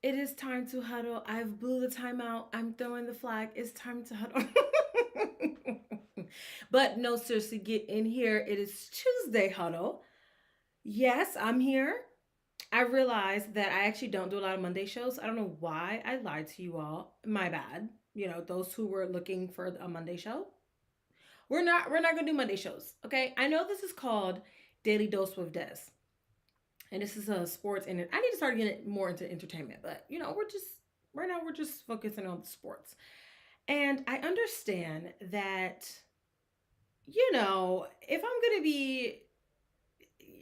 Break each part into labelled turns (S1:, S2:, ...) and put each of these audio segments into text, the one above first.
S1: It is time to huddle. I've blew the timeout. I'm throwing the flag. It's time to huddle. But no, seriously, get in here. It is Tuesday huddle. Yes, I'm here. I realized that I actually don't do a lot of Monday shows. I don't know why I lied to you all. My bad. You know, those who were looking for a Monday show. We're not gonna do Monday shows. Okay. I know this is called Daily Dose with Des. And this is a sports and I need to start getting more into entertainment, but you know, we're just right now we're just focusing on the sports. And I understand that, you know, if I'm gonna be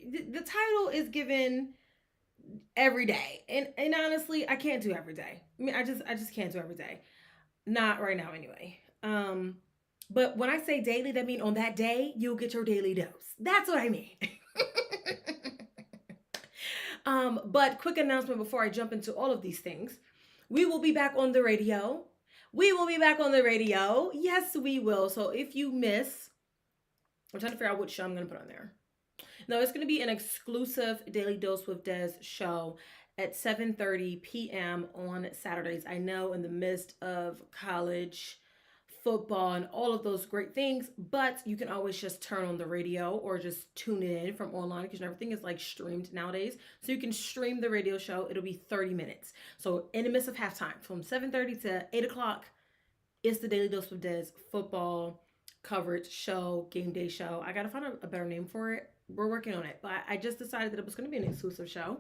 S1: the title is given every day. And honestly, I can't do every day. I mean, I just can't do every day. Not right now anyway. But when I say daily, that means on that day you'll get your daily dose. That's what I mean. But quick announcement before I jump into all of these things. We will be back on the radio. We will be back on the radio. Yes, we will. So if you miss, I'm trying to figure out which show I'm going to put on there. No, it's going to be an exclusive Daily Dose with Des show at 7:30 p.m. on Saturdays. I know in the midst of college football and all of those great things, but you can always just turn on the radio or just tune in from online because everything is like streamed nowadays. So you can stream the radio show. It'll be 30 minutes. So in the midst of halftime from 7:30 to 8 o'clock, it's the Daily Dose with Des football coverage show, game day show. I got to find a better name for it. We're working on it, but I just decided that it was going to be an exclusive show.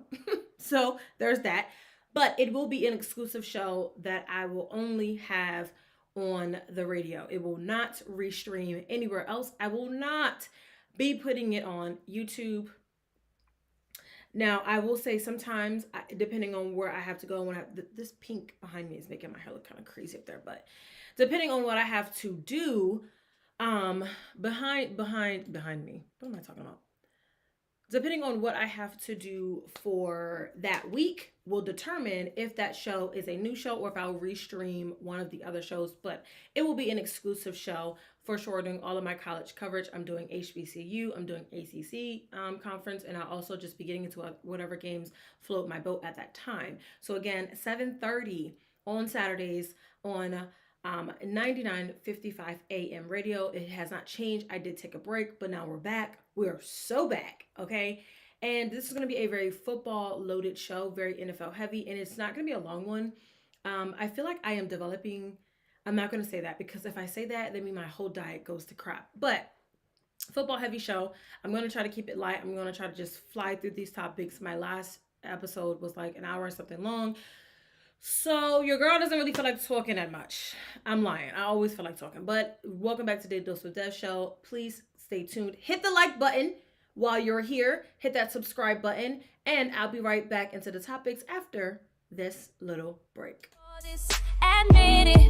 S1: So there's that. But it will be an exclusive show that I will only have on the radio. It will not restream anywhere else. I will not be putting it on YouTube. Now, I will say sometimes, depending on where I have to go, when this pink behind me is making my hair look kind of crazy up there, but depending on what I have to do, behind me, what am I talking about? Depending on what I have to do for that week will determine if that show is a new show or if I'll restream one of the other shows. But it will be an exclusive show for sure doing all of my college coverage. I'm doing HBCU, I'm doing ACC conference, and I'll also just be getting into whatever games float my boat at that time. So again, 7:30 on Saturdays on 9955 AM radio. It has not changed. I did take a break, but now we're back. We're so back, okay? And this is going to be a very football loaded show, very NFL heavy, and it's not going to be a long one. I feel like I am developing. I'm not going to say that because if I say that, then my whole diet goes to crap. But football heavy show. I'm going to try to keep it light. I'm going to try to just fly through these topics. My last episode was like an hour and something long. So your girl doesn't really feel like talking that much. I'm lying. I always feel like talking. But welcome back to Daily Dose with Dev show. Please stay tuned. Hit the like button while you're here. Hit that subscribe button. And I'll be right back into the topics after this little break. Admit it.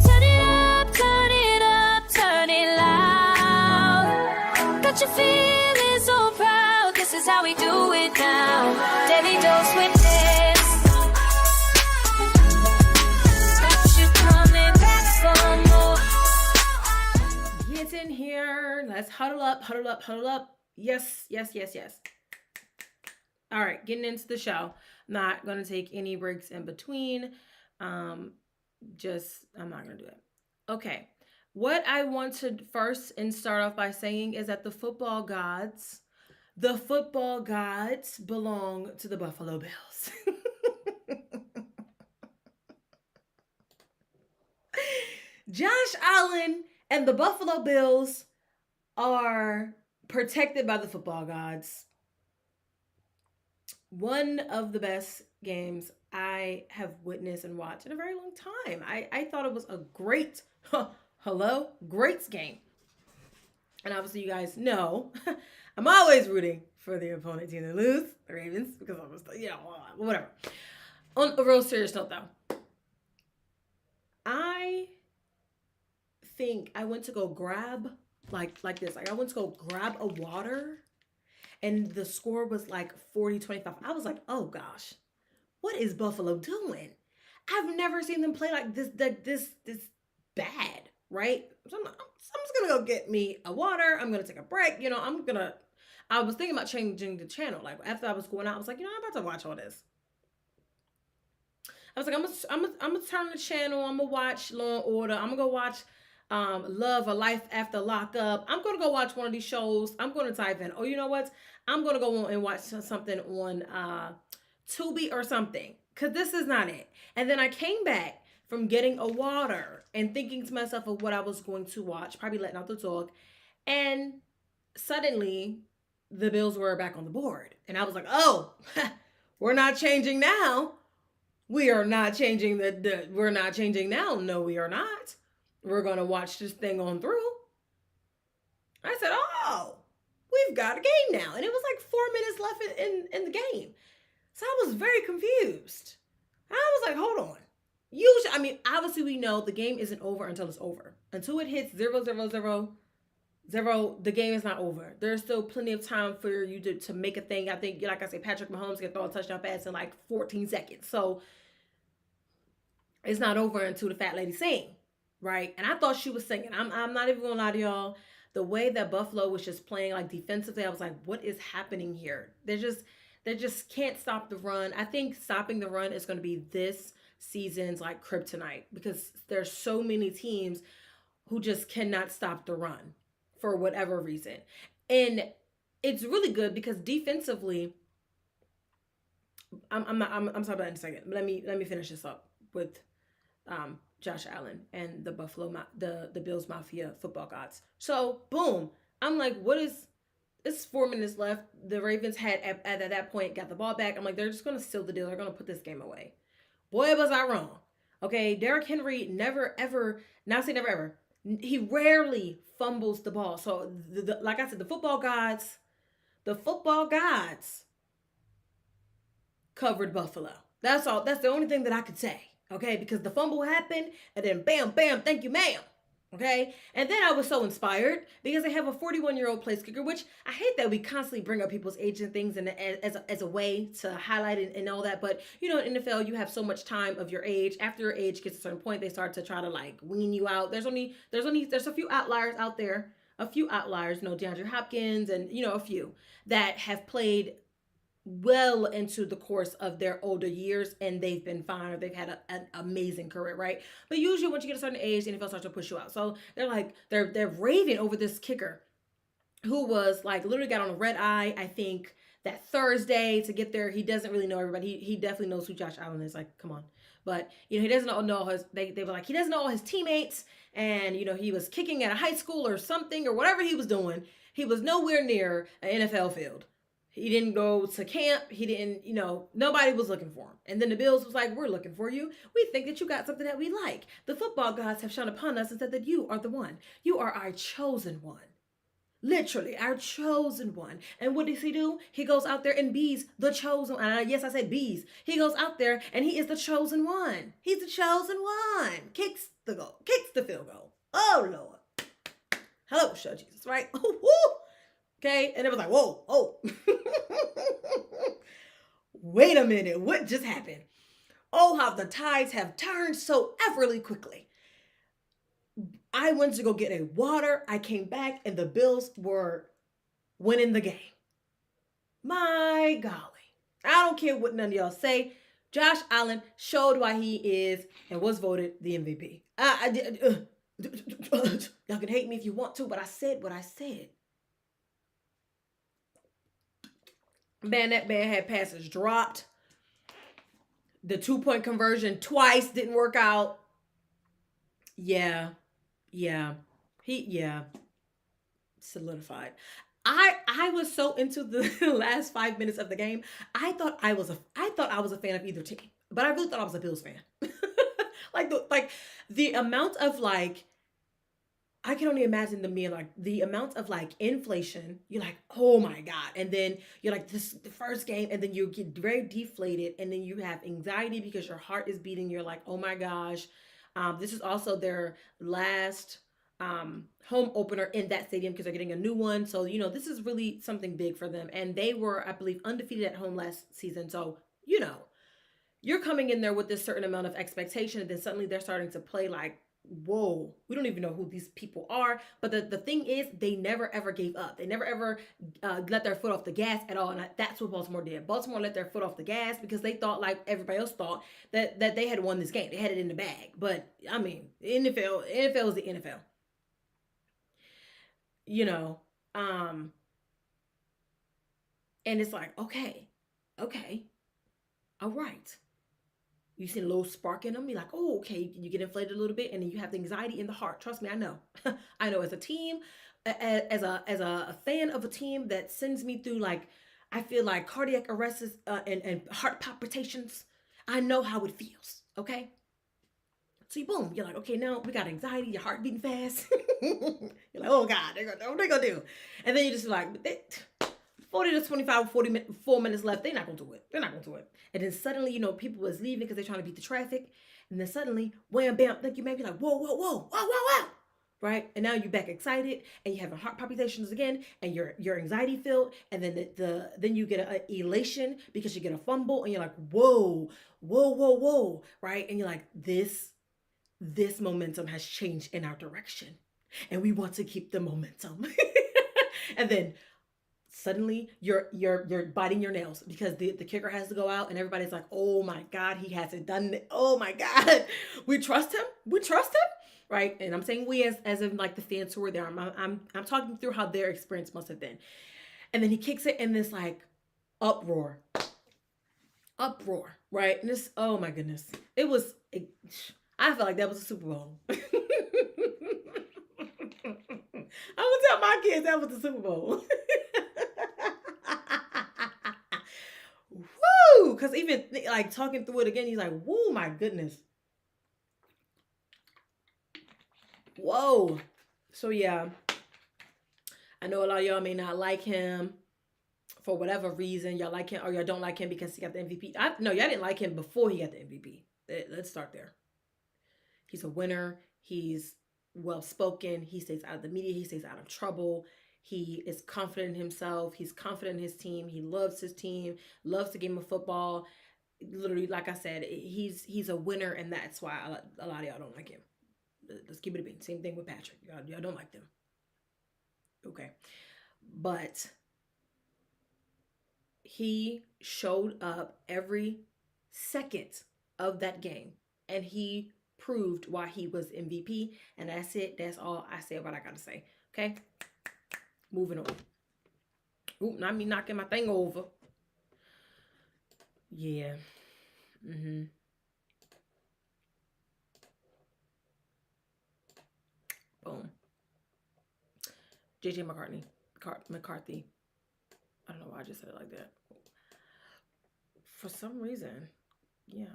S1: Turn it up, turn it up, turn it loud. Got you feeling so proud. This is how we do it now. Daily Dose with Dev. In here, let's huddle up, huddle up, huddle up. Yes, yes, yes, yes. All right, getting into the show. Not gonna take any breaks in between. I'm not gonna do it. Okay, what I want to first and start off by saying is that the football gods belong to the Buffalo Bills. Josh Allen and the Buffalo Bills are protected by the football gods. One of the best games I have witnessed and watched in a very long time. I thought it was a great game. And obviously you guys know I'm always rooting for the opponent team to lose, the Ravens, because I was, whatever. On a real serious note though, I think I went to go grab like this. Like I went to go grab a water and the score was like 40-25. I was like, oh gosh, what is Buffalo doing? I've never seen them play like this bad, right? So I'm just gonna go get me a water. I'm gonna take a break. I was thinking about changing the channel. Like after I was going out, I was like, I'm about to watch all this. I was like, I'm gonna turn the channel. I'm gonna watch Law and Order. I'm gonna go watch Love or Life After Lockup. I'm gonna go watch one of these shows. I'm gonna type in. Oh, you know what? I'm gonna go on and watch something on Tubi or something, because this is not it. And then I came back from getting a water and thinking to myself of what I was going to watch, probably letting out the dog, and suddenly the Bills were back on the board. And I was like, oh, we're not changing now. We are not changing we're not changing now. No, we are not. We're going to watch this thing on through. I said, oh, we've got a game now. And it was like 4 minutes left in the game. So I was very confused. I was like, hold on. Usually, I mean, obviously we know the game isn't over until it's over. Until it hits 0-0-0-0, the game is not over. There's still plenty of time for you to make a thing. I think, like I say, Patrick Mahomes can throw a touchdown pass in like 14 seconds. So it's not over until the fat lady sing, right? And I thought she was singing. I'm not even gonna lie to y'all. The way that Buffalo was just playing like defensively, I was like, what is happening here? They just can't stop the run. I think stopping the run is going to be this season's like kryptonite, because there's so many teams who just cannot stop the run for whatever reason. And it's really good because defensively, I'm talking about in a second. Let me finish this up with Josh Allen and the the Bills Mafia football gods. So boom, I'm like, what is? It's 4 minutes left. The Ravens had at that point got the ball back. I'm like, they're just gonna seal the deal. They're gonna put this game away. Boy, was I wrong. Okay, Derrick Henry never ever. Now say never ever. He rarely fumbles the ball. So like I said, the football gods covered Buffalo. That's all. That's the only thing that I could say. Okay, because the fumble happened and then bam, bam, thank you, ma'am. Okay, and then I was so inspired because they have a 41-year-old place kicker, which I hate that we constantly bring up people's age and things and as a way to highlight it and all that. But you know, in NFL, you have so much time of your age. After your age gets to a certain point, they start to try to like wean you out. There's a few outliers out there, DeAndre Hopkins and a few that have played well into the course of their older years and they've been fine or they've had an amazing career, right? But usually once you get a certain age, the NFL starts to push you out. So they're raving over this kicker who was like literally got on a red eye, I think, that Thursday to get there. He doesn't really know everybody. He definitely knows who Josh Allen is. Like, come on. But he doesn't know they were like, he doesn't know all his teammates, and he was kicking at a high school or something or whatever he was doing. He was nowhere near an NFL field. He didn't go to camp. He didn't, nobody was looking for him. And then the Bills was like, we're looking for you. We think that you got something that we like. The football gods have shone upon us and said that you are the one. You are our chosen one. Literally, our chosen one. And what does he do? He goes out there and bees the chosen one. Yes, I said bees. He goes out there and he is the chosen one. He's the chosen one. Kicks the field goal. Oh, Lord. Hello, show Jesus, right? Woo! Okay, and it was like, whoa, oh. Wait a minute, what just happened? Oh, how the tides have turned so everly quickly. I went to go get a water. I came back and the Bills were winning the game. My golly. I don't care what none of y'all say. Josh Allen showed why he is and was voted the MVP. Y'all can hate me if you want to, but I said what I said. Man, that man had passes dropped. The 2-point conversion twice didn't work out. Yeah. Solidified. I was so into the last 5 minutes of the game. I thought I was a fan of either team, but I really thought I was a Bills fan. like the amount of I can only imagine them being like the amount of inflation. You're like, oh my God. And then you're like, this is the first game. And then you get very deflated. And then you have anxiety because your heart is beating. You're like, oh my gosh. This is also their last home opener in that stadium because they're getting a new one. So, this is really something big for them. And they were, I believe, undefeated at home last season. So, you're coming in there with this certain amount of expectation. And then suddenly they're starting to play like whoa, we don't even know who these people are. But the thing is, they never ever gave up. They never ever let their foot off the gas at all. And that's what Baltimore did. Baltimore let their foot off the gas because they thought, like everybody else thought, that they had won this game. They had it in the bag. But I mean, NFL is the NFL. You know, um, and it's like, okay, okay, all right. You see a little spark in them. You're like, oh, okay. You get inflated a little bit, and then you have the anxiety in the heart. Trust me, I know. I know. As a team, as a fan of a team that sends me through, like, I feel like cardiac arrests and heart palpitations. I know how it feels. Okay. So you boom, you're like, okay, now we got anxiety, your heart beating fast. You're like, oh God, what they gonna do? And then you just like, 40 to 25, 4 minutes left. They're not gonna do it. They're not gonna do it. And then suddenly, people was leaving because they're trying to beat the traffic. And then suddenly, wham, bam, like you may be like, whoa, whoa, whoa, whoa, whoa, whoa. Right? And now you're back excited and you having heart palpitations again and your anxiety filled. And then then you get an elation because you get a fumble and you're like, whoa, whoa, whoa, whoa. Right? And you're like, this momentum has changed in our direction. And we want to keep the momentum. And then suddenly you're biting your nails because the kicker has to go out and everybody's like, oh my God, he hasn't done it. Oh my God. We trust him. We trust him. Right. And I'm saying we as in like the fans who were there. I'm talking through how their experience must have been. And then he kicks it in this like uproar. Right. And this, oh my goodness. I felt like that was a Super Bowl. I'm gonna tell my kids that was the Super Bowl. Woo! Because even like talking through it again, he's like, whoa, my goodness. Whoa. So yeah, I know a lot of y'all may not like him for whatever reason. Y'all like him or y'all don't like him because he got the MVP. No, y'all didn't like him before he got the MVP. Let's start there. He's a winner. He's well spoken. He stays out of the media. He stays out of trouble. He is confident in himself. He's confident in his team. He loves his team, loves the game of football. Literally, like I said, he's a winner, and that's why a lot of y'all don't like him. Let's keep it a beat. Same thing with Patrick. Y'all don't like them. Okay. But he showed up every second of that game, and he proved why he was MVP. And that's it. That's all I said what I got to say. Okay? Moving on. Oop, not me knocking my thing over. Yeah. Boom. JJ McCarthy. I don't know why I just said it like that. For some reason, yeah.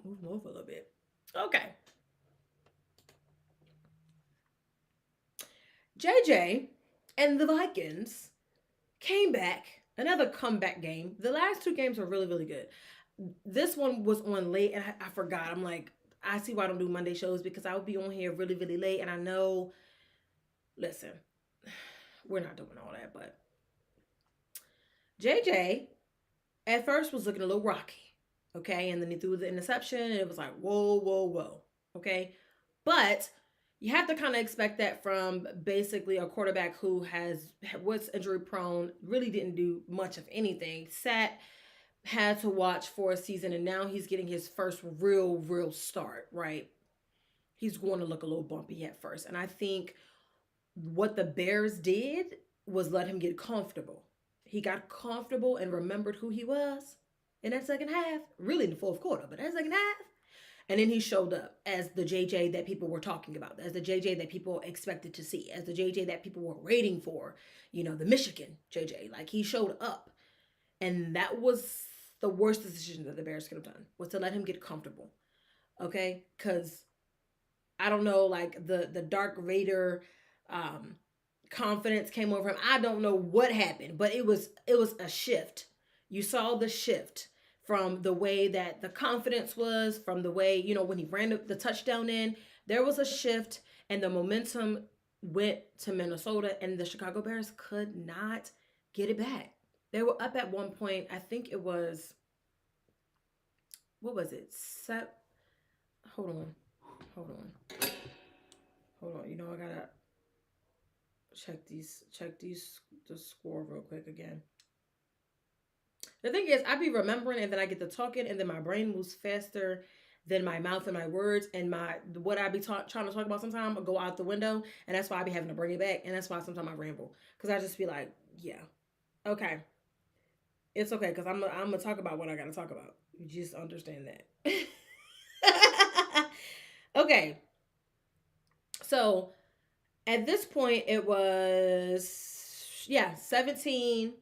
S1: Move over a little bit. Okay. JJ and the Vikings came back. Another comeback game. The last two games were really, really good. This one was on late and I forgot. I'm like, I see why I don't do Monday shows because I would be on here really, really late. And I know, listen, we're not doing all that, but JJ at first was looking a little rocky. Okay. And then he threw the interception and it was like, whoa, whoa, whoa. Okay. But you have to kind of expect that from basically a quarterback who was injury prone, really didn't do much of anything, had to watch for a season, and now he's getting his first real start, right? He's going to look a little bumpy at first. And I think what the Bears did was let him get comfortable. He got comfortable and remembered who he was in that second half, really in the fourth quarter, but that second half. And then he showed up as the JJ that people were talking about, as the JJ that people expected to see, as the JJ that people were waiting for, the Michigan JJ. Like, he showed up. And that was the worst decision that the Bears could have done, was to let him get comfortable. Okay? Because, I don't know, like, the Dark Vader confidence came over him. I don't know what happened, but it was a shift. You saw the shift. From the way that the confidence was, from the way, when he ran the touchdown in, there was a shift and the momentum went to Minnesota and the Chicago Bears could not get it back. They were up at one point, I think it was, what was it? hold on. Hold on. Hold on. You know, I gotta check the score real quick again. The thing is, I be remembering, and then I get to talking, and then my brain moves faster than my mouth and my words, and my what I be trying to talk about. Sometimes go out the window, and that's why I be having to bring it back, and that's why sometimes I ramble, because I just be like, yeah, okay, it's okay, because I'm gonna talk about what I gotta talk about. You just understand that. Okay, so at this point, it was, yeah, 17-6,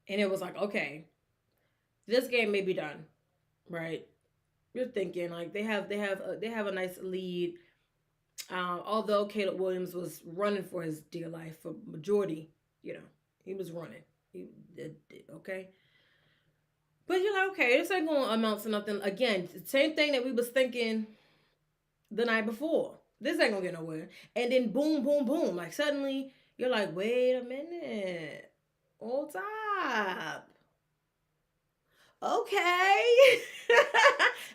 S1: and it was like, okay, this game may be done, right? You're thinking like they have a nice lead. Although Caleb Williams was running for his dear life for majority, you know, he was running. He did okay, but you're like, okay, this ain't gonna amount to nothing. Again, same thing that we was thinking the night before. This ain't gonna get nowhere. And then boom, boom, boom. Like suddenly you're like, wait a minute, hold up. Okay.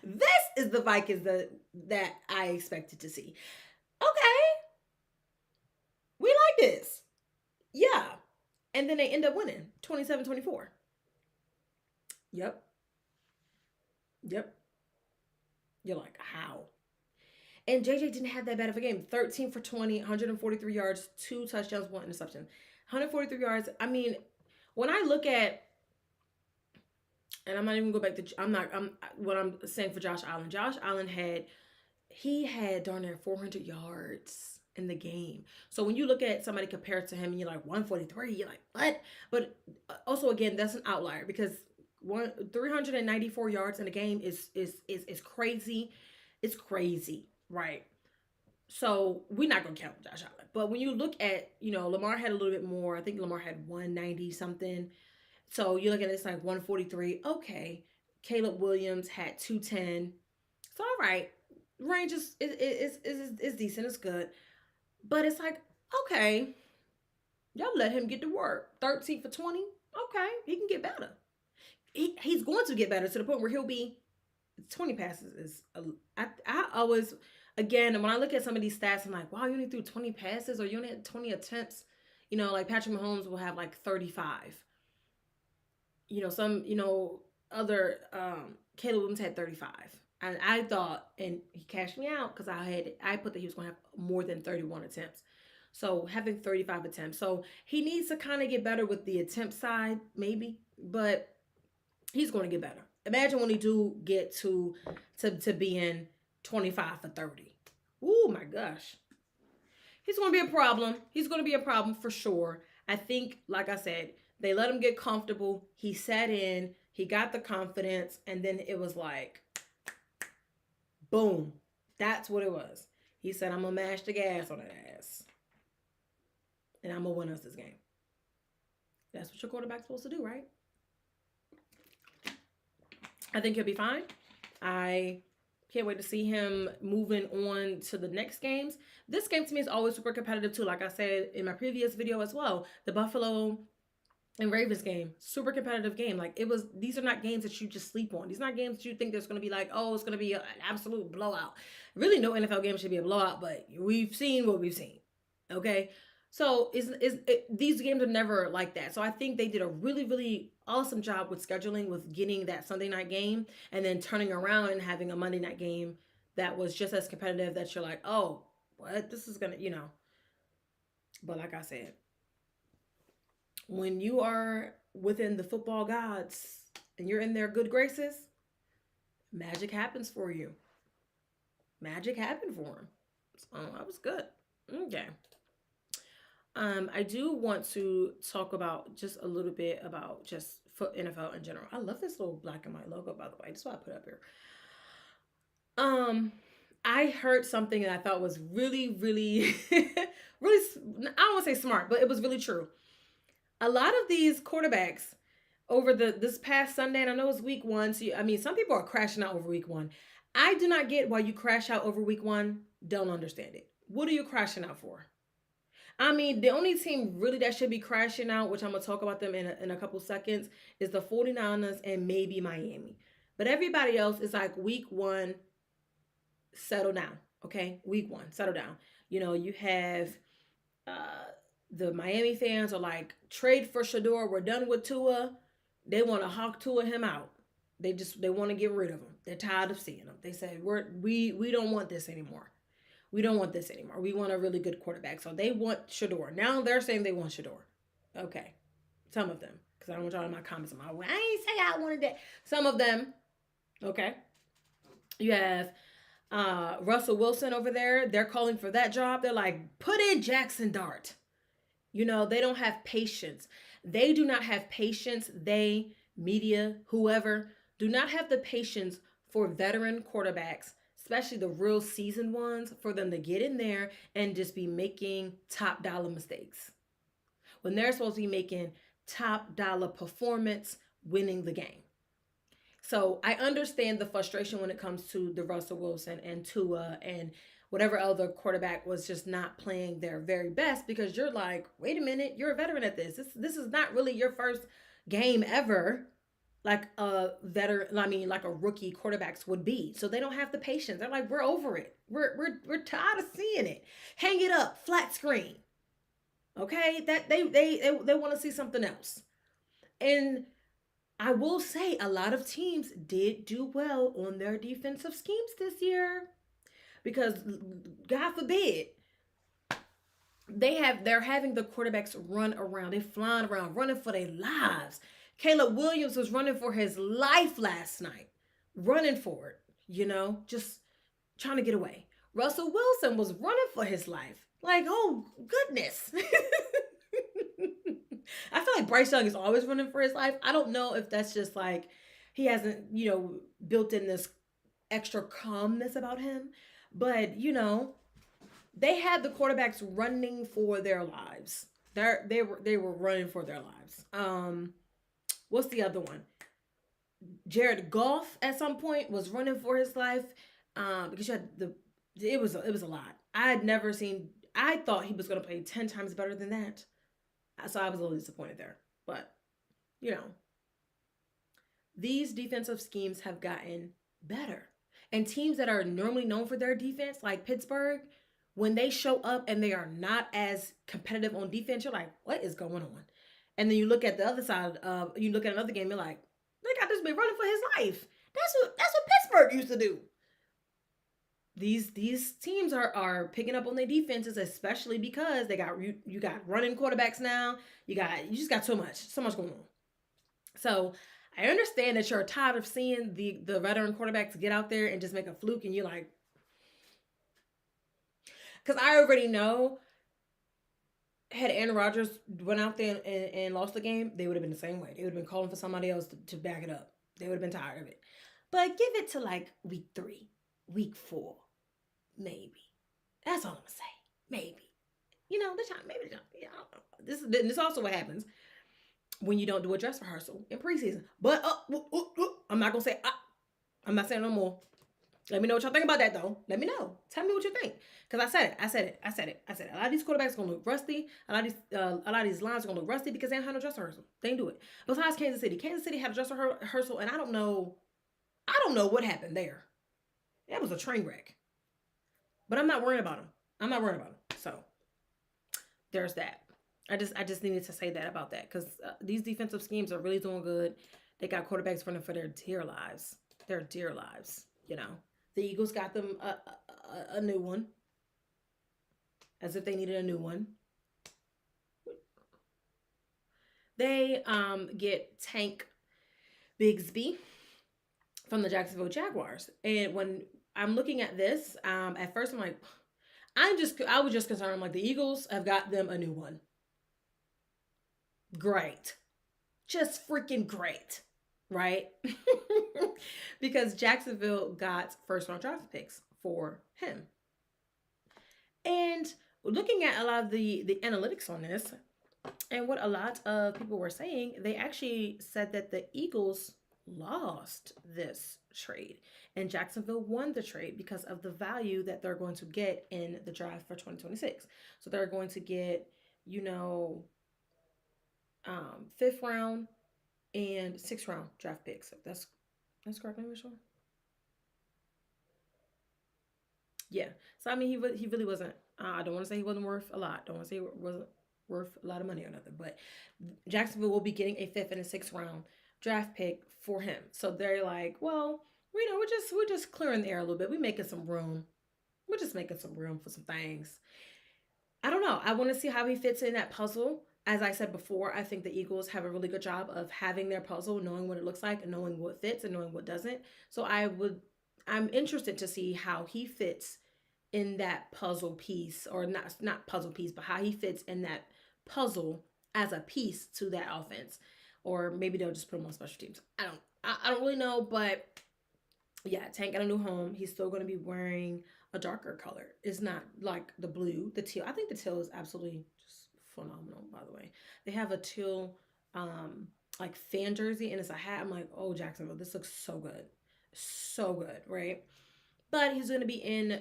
S1: This is the Vikings that I expected to see. Okay, we like this. Yeah. And then they end up winning 27-24. Yep. Yep. You're like, how? And JJ didn't have that bad of a game. 13 for 20, 143 yards, 2 touchdowns, 1 interception. 143 yards. I mean, when I look at, and I'm not even going back to, I'm what I'm saying for Josh Allen. Josh Allen had darn near 400 yards in the game. So when you look at somebody compared to him and you're like 143, you're like, what? But also again, that's an outlier because 394 yards in a game is crazy. It's crazy, right? So we're not gonna count Josh Allen. But when you look at, Lamar had a little bit more. I think Lamar had 190 something. So you look at this like 143. Okay. Caleb Williams had 210. So all right. Range is decent. It's good. But it's like, okay, y'all let him get to work. 13 for 20. Okay, he can get better. He's going to get better to the point where he'll be 20 passes is I always, again, when I look at some of these stats, I'm like, wow, you only threw 20 passes or you only had 20 attempts. Like Patrick Mahomes will have like 35. Some, other Caleb Williams had 35. And I thought, and he cashed me out because I put that he was going to have more than 31 attempts. So having 35 attempts. So he needs to kind of get better with the attempt side, maybe, but he's going to get better. Imagine when he do get to being 25 for 30. Oh my gosh. He's going to be a problem. He's going to be a problem for sure. I think, like I said, they let him get comfortable. He sat in, he got the confidence, and then it was like, boom. That's what it was. He said, I'm going to mash the gas on that ass. And I'm going to win us this game. That's what your quarterback's supposed to do, right? I think he'll be fine. I can't wait to see him moving on to the next games. This game to me is always super competitive too. Like I said in my previous video as well, the Buffalo and Ravens game, super competitive game. Like these are not games that you just sleep on. These are not games that you think there's going to be like, oh, it's going to be an absolute blowout. Really, no NFL game should be a blowout, but we've seen what we've seen. Okay. So these games are never like that. So I think they did a really, really awesome job with scheduling, with getting that Sunday night game and then turning around and having a Monday night game that was just as competitive that you're like, oh, what? This is going to, But like I said, when you are within the football gods and you're in their good graces, magic happens for you. Magic happened for him. So that was good. Okay. I do want to talk about just a little bit about just NFL in general. I love this little black and white logo, by the way. That's why I put it up here. I heard something that I thought was really, really, really, I don't want to say smart, but it was really true. A lot of these quarterbacks over this past Sunday, and I know it's week 1, so some people are crashing out over week 1. I do not get why you crash out over week 1. Don't understand it. What are you crashing out for? The only team really that should be crashing out, which I'm going to talk about them in a couple seconds, is the 49ers and maybe Miami. But everybody else is like week one, settle down. Okay, week one, settle down. You have uh, the Miami fans are like, trade for Shador. We're done with Tua. They want to hawk Tua him out. They want to get rid of him. They're tired of seeing him. They say we don't want this anymore. We don't want this anymore. We want a really good quarterback. So they want Shador. Now they're saying they want Shador. Okay, some of them, because I don't want y'all in my comments. I ain't say I wanted that. Some of them. Okay. You have Russell Wilson over there. They're calling for that job. They're like, put in Jackson Dart. They don't have patience. They do not have patience. They, media, whoever, do not have the patience for veteran quarterbacks, especially the real seasoned ones, for them to get in there and just be making top dollar mistakes when they're supposed to be making top dollar performance, winning the game. So I understand the frustration when it comes to the Russell Wilson and Tua and whatever other quarterback was just not playing their very best, because you're like, wait a minute, you're a veteran at this. This is not really your first game ever, like a veteran. I mean, like a rookie quarterbacks would be. So they don't have the patience. They're like, we're over it. We're tired of seeing it. Hang it up, flat screen. Okay, that they want to see something else. And I will say a lot of teams did do well on their defensive schemes this year, because God forbid they're having the quarterbacks run around. They flying around, running for their lives. Caleb Williams was running for his life last night, running for it, just trying to get away. Russell Wilson was running for his life. Like, oh goodness. I feel like Bryce Young is always running for his life. I don't know if that's just like he hasn't, built in this extra calmness about him. But, they had the quarterbacks running for their lives. They were running for their lives. What's the other one? Jared Goff at some point was running for his life. Because you had it was a lot. I thought he was gonna play 10 times better than that. So I was a little disappointed there. But, these defensive schemes have gotten better. And teams that are normally known for their defense, like Pittsburgh, when they show up and they are not as competitive on defense, you're like, what is going on? And then you look at the other side, you look at another game, you're like, they got this man running for his life. That's what Pittsburgh used to do. These teams are picking up on their defenses, especially because you got running quarterbacks now. You just got so much going on. So I understand that you're tired of seeing the veteran quarterbacks get out there and just make a fluke, and you're like, because I already know, had Aaron Rodgers went out there and lost the game, they would have been the same way. They would have been calling for somebody else to back it up. They would have been tired of it. But give it to like week 3, week 4. Maybe. That's all I'm gonna say. Maybe. The time. Maybe the time. Yeah, I don't know. This is also what happens when you don't do a dress rehearsal in preseason. But I'm not gonna say. I'm not saying no more. Let me know what y'all think about that, though. Let me know. Tell me what you think. Because I said it. A lot of these quarterbacks are gonna look rusty. A lot of these lines are gonna look rusty because they don't have no dress rehearsal. They didn't do it. Besides Kansas City. Kansas City had a dress rehearsal, and I don't know what happened there. That was a train wreck. But I'm not worrying about them. So there's that. I just needed to say that about that, because these defensive schemes are really doing good. They got quarterbacks running for their dear lives. Their dear lives. The Eagles got them a new one, as if they needed a new one. They get Tank Bigsby from the Jacksonville Jaguars, and when I'm looking at this, at first I'm like, I was just concerned. I'm like, the Eagles have got them a new one. Great. Just freaking great. Right? Because Jacksonville got first round draft picks for him. And looking at a lot of the analytics on this, and what a lot of people were saying, they actually said that the Eagles lost this trade and Jacksonville won the trade because of the value that they're going to get in the draft for 2026. So they're going to get, 5th round and 6th round draft picks. That's That's correct. Let me sure. Yeah. So I mean, he really wasn't. I don't want to say he wasn't worth a lot. Don't want to say he wasn't worth a lot of money or nothing. But Jacksonville will be getting a fifth and a sixth round draft pick for him. So they're like, well, we're just clearing the air a little bit. We're making some room. We're just making some room for some things. I don't know. I want to see how he fits in that puzzle. As I said before, I think the Eagles have a really good job of having their puzzle, knowing what it looks like, and knowing what fits and knowing what doesn't. So I'm interested to see how he fits in that puzzle piece, or not puzzle piece, but how he fits in that puzzle as a piece to that offense. Or maybe they'll just put him on special teams. I don't really know, but yeah, Tank got a new home. He's still going to be wearing a darker color. It's not like the blue, the teal. I think the teal is absolutely just phenomenal, by the way. They have a teal like fan jersey and it's a hat. I'm like, oh, Jacksonville, this looks so good. So good, right? But he's going to be in,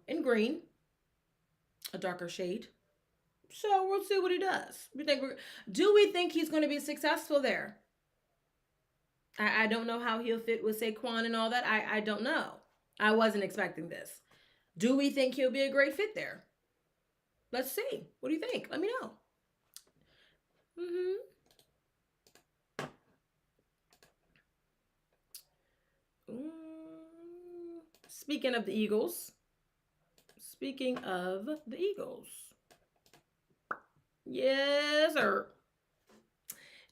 S1: in green, a darker shade. So we'll see what he does. Do we think he's going to be successful there? I don't know how he'll fit with Saquon and all that. I don't know. I wasn't expecting this. Do we think he'll be a great fit there? Let's see. What do you think? Let me know. Speaking of the Eagles. Yes, sir.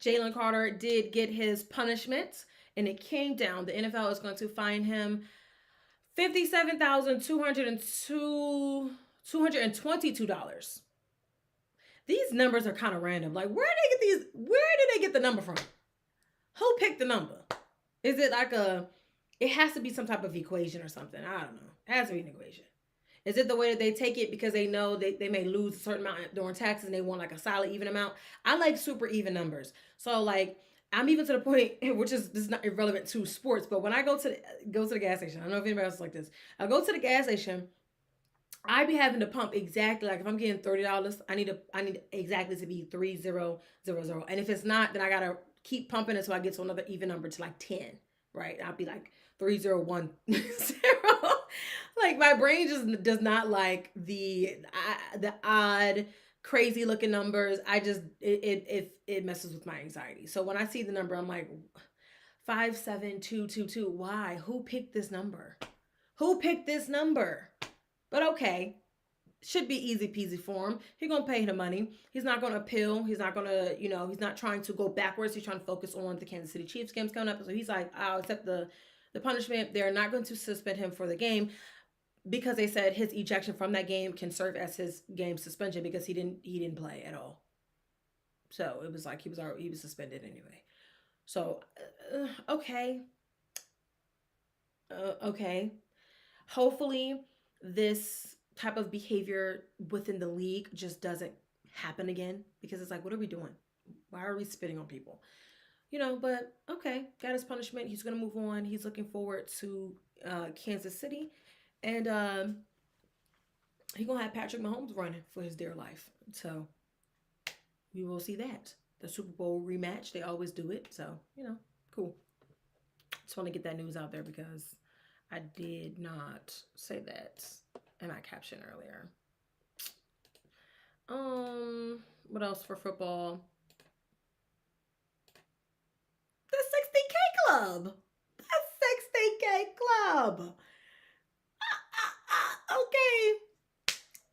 S1: Jalen Carter did get his punishment, and it came down. The NFL is going to fine him $57,222. These numbers are kind of random. Like, where did they get the number from? Who picked the number? Is it like it has to be some type of equation or something. I don't know. It has to be an equation. Is it the way that they take it because they know they may lose a certain amount during taxes and they want like a solid even amount? I like super even numbers. So like I'm even to the point, which is this is not irrelevant to sports, but when I go to the gas station, I don't know if anybody else is like this. I go to the gas station, I be having to pump exactly like if I'm getting $30, I need exactly to be 3000. And if it's not, then I gotta keep pumping until I get to another even number to like 10. Right? I'll be like 3010. Like my brain just does not like the odd, crazy looking numbers. It messes with my anxiety. So when I see the number, I'm like 57222. Why? Who picked this number? Who picked this number? But okay. Should be easy peasy for him. He's gonna pay the money. He's not gonna appeal. He's not gonna, he's not trying to go backwards. He's trying to focus on the Kansas City Chiefs games coming up. So he's like, I'll accept the punishment. They're not going to suspend him for the game because they said his ejection from that game can serve as his game suspension because he didn't play at all. So it was like he was suspended anyway. So okay. Okay. Hopefully this type of behavior within the league just doesn't happen again because it's like, what are we doing? Why are we spitting on people? But okay, got his punishment. He's going to move on. He's looking forward to Kansas City. And he's going to have Patrick Mahomes running for his dear life. So we will see that. The Super Bowl rematch, they always do it. So, cool. Just want to get that news out there because I did not say that in my caption earlier. What else for football? The 60K club. The 60K club. Okay.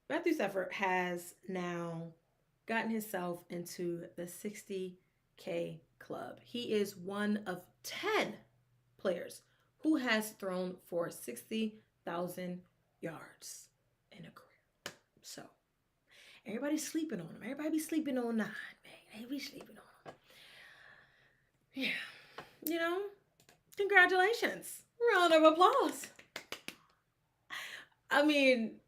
S1: Matthew Stafford has now gotten himself into the 60K club. He is one of 10 players who has thrown for 60,000 yards in a career. So, everybody's sleeping on him. Everybody be sleeping on 9, man. They be sleeping on him. Yeah. Congratulations. Round of applause. I mean,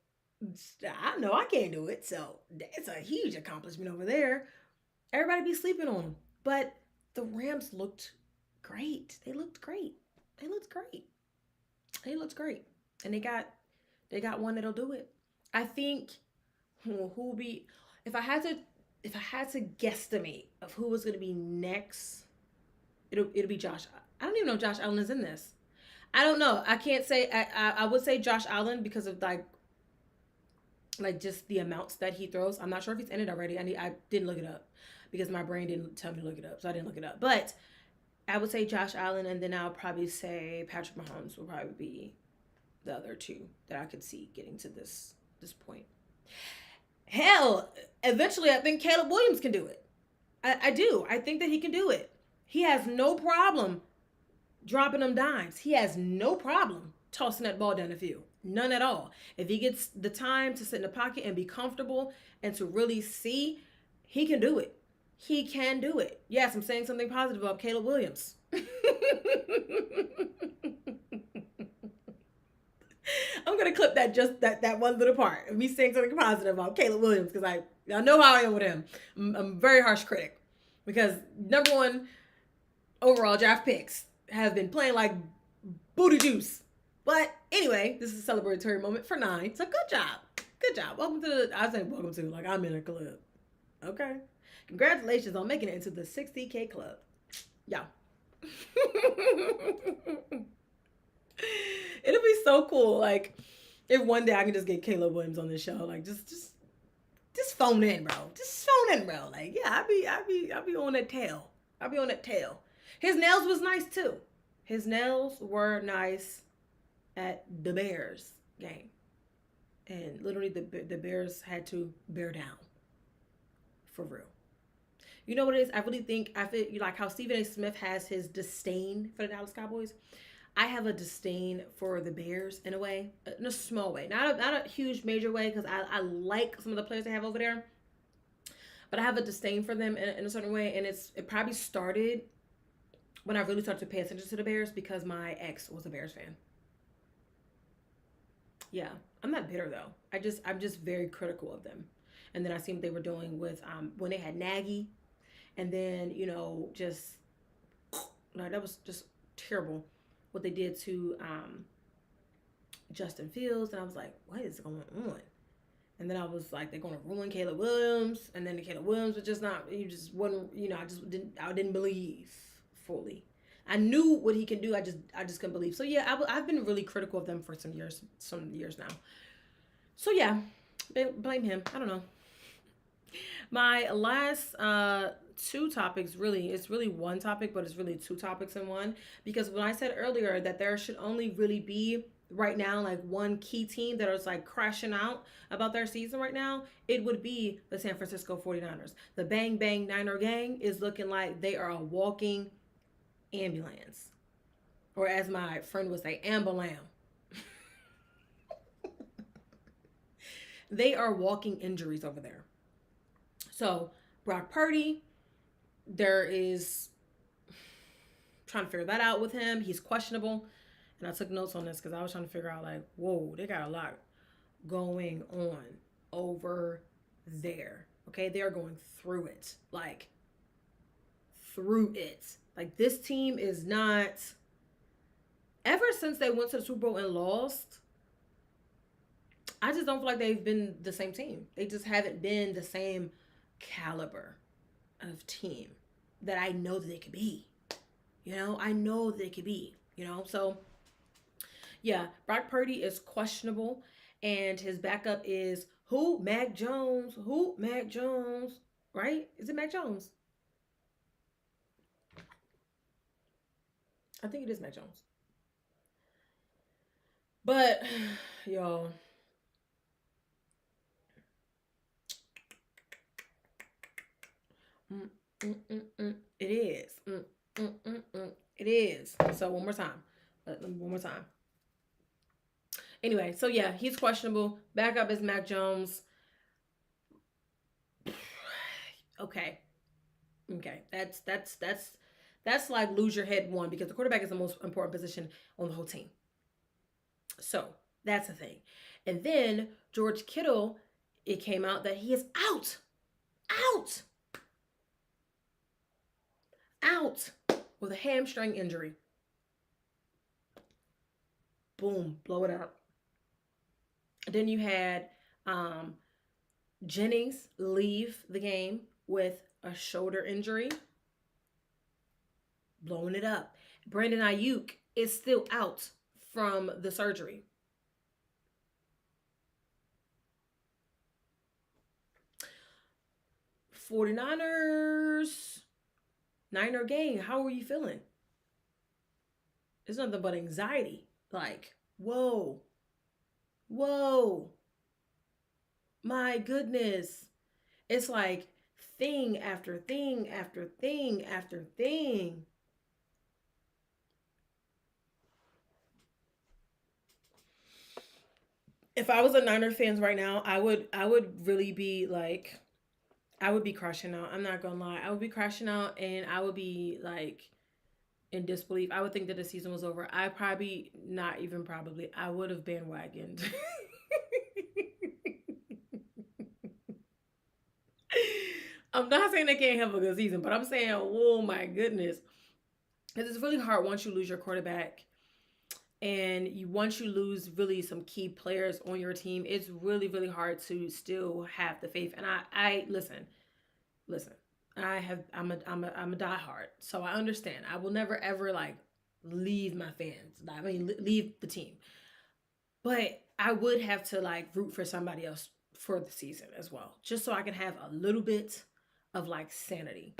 S1: I know I can't do it, so it's a huge accomplishment over there. Everybody be sleeping on him. But the Rams looked great. They looked great. And they got one that'll do it. I think who'll be if I had to guesstimate of who was going to be next, It'll be Josh. I don't even know if Josh Allen is in this. I don't know. I can't say. I would say Josh Allen because of like just the amounts that he throws. I'm not sure if he's in it already. I didn't look it up because my brain didn't tell me to look it up, so I didn't look it up. But I would say Josh Allen, and then I'll probably say Patrick Mahomes will probably be the other two that I could see getting to this point. Hell, eventually I think Caleb Williams can do it. I do. I think that he can do it. He has no problem dropping them dimes. He has no problem tossing that ball down the field. None at all. If he gets the time to sit in the pocket and be comfortable and to really see, he can do it. He can do it. Yes, I'm saying something positive about Caleb Williams. I'm gonna clip that that one little part of me saying something positive about Caleb Williams because I know how I am with him. I'm a very harsh critic because number one overall draft picks have been playing like booty juice. But anyway, this is a celebratory moment for 9. So good job. Good job. Welcome to the, I say welcome to, like I'm in a club. Okay. Congratulations on making it into the 60K club. Yeah. It'll be so cool. Like if one day I can just get Caleb Williams on this show, like just phone in, bro. Just phone in, bro. Like, yeah, I'll be on that tail. I'll be on that tail. His nails was nice too. His nails were nice at the Bears game. And literally the Bears had to bear down. For real. You know what it is? I really think, I feel like how Stephen A. Smith has his disdain for the Dallas Cowboys. I have a disdain for the Bears in a way, in a small way. Not a huge major way because I like some of the players they have over there. But I have a disdain for them in a certain way. And it probably started when I really started to pay attention to the Bears because my ex was a Bears fan. Yeah, I'm not bitter though. I'm just very critical of them. And then I seen what they were doing with when they had Nagy, and then just like that was just terrible what they did to Justin Fields, and I was like, what is going on? And then I was like, they're going to ruin Caleb Williams, and then the Caleb Williams was just not. You just wasn't. I didn't believe fully. I knew what he can do. I just couldn't believe. So yeah, I've been really critical of them for some years now. So yeah, blame him. I don't know. My last 2 topics, it's really one topic, but it's really 2 topics in one. Because when I said earlier that there should only really be right now like one key team that is like crashing out about their season right now, it would be the San Francisco 49ers. The Bang Bang Niner gang is looking like they are a walking ambulance. Or as my friend would say, ambulam. They are walking injuries over there. So Brock Purdy, there is trying to figure that out with him. He's questionable. And I took notes on this because I was trying to figure out like, whoa, they got a lot going on over there. Okay, they are going through it. Like, through it. Like, this team is not, ever since they went to the Super Bowl and lost, I just don't feel like they've been the same team. They just haven't been the same caliber of team that I know that they could be. I know that they could be. So yeah, Brock Purdy is questionable, and his backup is who? Mac Jones. Who? Mac Jones. Right? Is it Mac Jones? I think it is Mac Jones. But y'all, it is. It is. So one more time. One more time. Anyway, so yeah, he's questionable. Backup is Mac Jones. Okay. That's like lose your head one because the quarterback is the most important position on the whole team. So that's the thing. And then George Kittle, it came out that he is out with a hamstring injury. Boom, blow it up. Then you had Jennings leave the game with a shoulder injury. blowing it up. Brandon Ayuk is still out from the surgery. 49ers, Niner gang, how are you feeling? It's nothing but anxiety. Like, whoa, whoa, my goodness. It's like thing after thing after thing after thing. If I was a Niner fans right now, I would really be like, I would be crashing out. I'm not gonna lie. I would be crashing out and I would be like in disbelief. I would think that the season was over. I probably not even probably. I would have bandwagoned. I'm not saying they can't have a good season, but I'm saying, oh my goodness. Because it's really hard once you lose your quarterback and you once you lose really some key players on your team, it's really, really hard to still have the faith. And I listen. I'm a diehard, so I understand. I will never ever like leave my fans. I mean, leave the team, but I would have to like root for somebody else for the season as well, just so I can have a little bit of like sanity.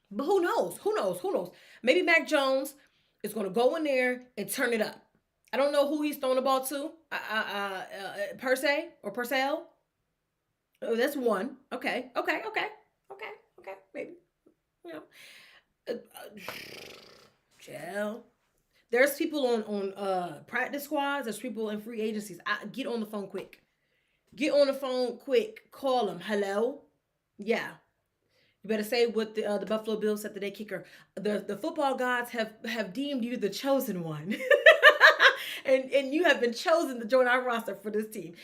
S1: But who knows? Who knows? Who knows? Maybe Mac Jones is going to go in there and turn it up. I don't know who he's throwing the ball to. Per se or Purcell. Oh, that's one. Okay. Okay. Okay. Okay. Okay. Maybe. You know. Gel. There's people on practice squads. There's people in free agencies. Get on the phone quick. Get on the phone quick. Call them. Hello. Yeah. You better say what the Buffalo Bills said today, kicker. The football gods have deemed you the chosen one. And you have been chosen to join our roster for this team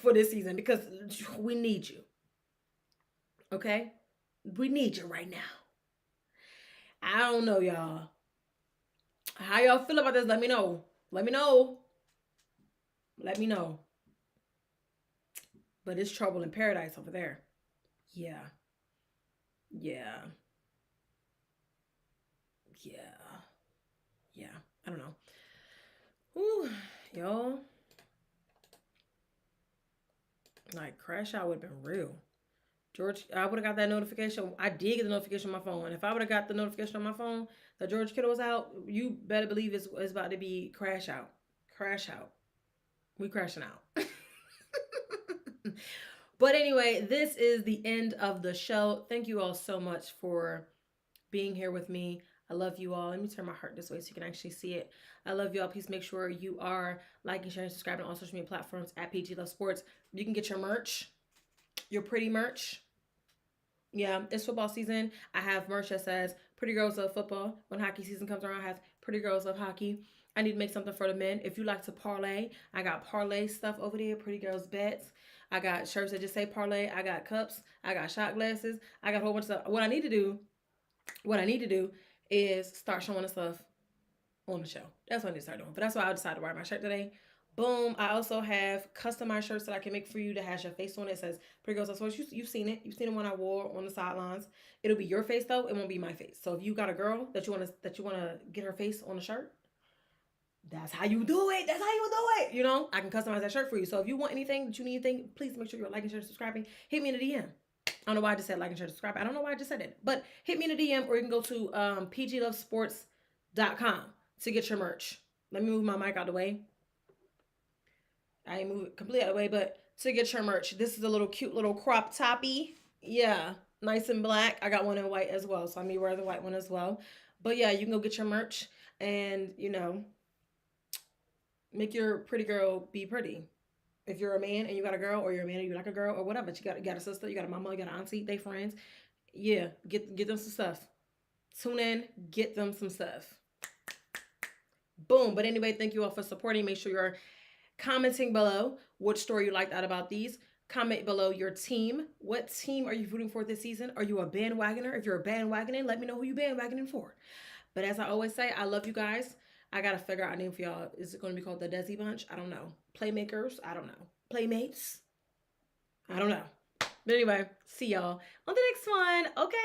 S1: for this season because we need you. Okay? We need you right now. I don't know, y'all. How y'all feel about this? Let me know. Let me know. Let me know. But it's trouble in paradise over there. Yeah. Yeah. Yeah. Yeah. I don't know. Ooh, y'all. Like, crash out would have been real. George, I would have got that notification. I did get the notification on my phone. And if I would have got the notification on my phone that George Kittle was out, you better believe it's about to be crash out. Crash out. We crashing out. But anyway, this is the end of the show. Thank you all so much for being here with me. I love you all. Let me turn my heart this way so you can actually see it. I love you all. Please make sure you are liking, sharing, subscribing on all social media platforms at PG Love Sports. You can get your merch, your pretty merch. Yeah, it's football season. I have merch that says Pretty Girls Love Football. When hockey season comes around, I have Pretty Girls Love Hockey. I need to make something for the men. If you like to parlay, I got parlay stuff over there. Pretty Girls Bets. I got shirts that just say parlay. I got cups. I got shot glasses. I got a whole bunch of stuff. What I need to do is start showing the stuff on the show. That's what I need to start doing. But that's why I decided to wear my shirt today. Boom. I also have customized shirts that I can make for you that has your face on it. It says Pretty Girls Love Sports. You've seen it. You've seen the one I wore on the sidelines. It'll be your face though. It won't be my face. So if you got a girl that you wanna get her face on the shirt, that's how you do it. That's how you do it. You know, I can customize that shirt for you. So if you want anything, that you need anything, please make sure you're liking, sharing, subscribing. Hit me in the DM. I don't know why I just said like and share, subscribe. I don't know why I just said it. But hit me in the DM or you can go to pglovesports.com to get your merch. Let me move my mic out of the way. I ain't move it completely out of the way, but to get your merch. This is a little cute little crop toppy. Yeah, nice and black. I got one in white as well, so I may wear the white one as well. But yeah, you can go get your merch and, make your pretty girl be pretty. If you're a man and you got a girl, or you're a man and you like a girl, or whatever, but you got a sister, you got a mama, you got an auntie, they friends. Yeah, get them some stuff. Tune in, get them some stuff. Boom. But anyway, thank you all for supporting. Make sure you're commenting below what story you liked out about these. Comment below your team. What team are you rooting for this season? Are you a bandwagoner? If you're a bandwagoner, let me know who you bandwagoning for. But as I always say, I love you guys. I got to figure out a name for y'all. Is it going to be called the Desi Bunch? I don't know. Playmakers? I don't know. Playmates? I don't know. But anyway, see y'all on the next one. Okay.